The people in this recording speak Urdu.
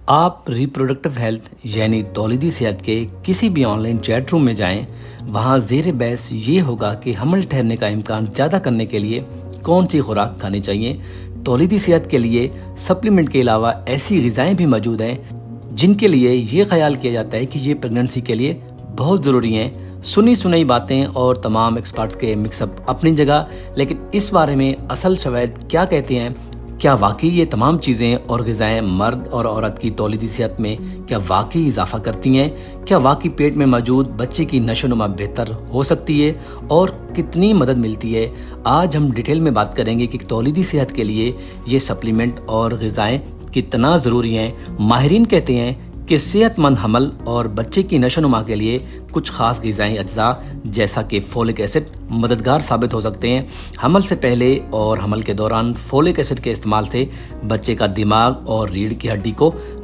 آپ ریپروڈکٹیو ہیلتھ یعنی تولیدی صحت کے کسی بھی آن لائن چیٹ روم میں جائیں، وہاں زیر بحث یہ ہوگا کہ حمل ٹھہرنے کا امکان زیادہ کرنے کے لیے کون سی خوراک کھانی چاہیے۔ تولیدی صحت کے لیے سپلیمنٹ کے علاوہ ایسی غذائیں بھی موجود ہیں جن کے لیے یہ خیال کیا جاتا ہے کہ یہ پریگننسی کے لیے بہت ضروری ہیں۔ سنی سنائی باتیں اور تمام ایکسپرٹس کے مکس اپ اپنی جگہ، لیکن اس بارے میں اصل شواہد کیا کہتے ہیں؟ کیا واقعی یہ تمام چیزیں اور غذائیں مرد اور عورت کی تولیدی صحت میں کیا واقعی اضافہ کرتی ہیں؟ کیا واقعی پیٹ میں موجود بچے کی نشو و نما بہتر ہو سکتی ہے اور کتنی مدد ملتی ہے؟ آج ہم ڈیٹیل میں بات کریں گے کہ تولیدی صحت کے لیے یہ سپلیمنٹ اور غذائیں کتنا ضروری ہیں۔ ماہرین کہتے ہیں کہ صحت مند حمل اور بچے کی نشو و نما کے لیے کچھ خاص غذائی اجزاء جیسا کہ فولک ایسڈ مددگار ثابت ہو سکتے ہیں۔ حمل سے پہلے اور حمل کے دوران فولک ایسڈ کے استعمال سے بچے کا دماغ اور ریڑھ کی ہڈی کو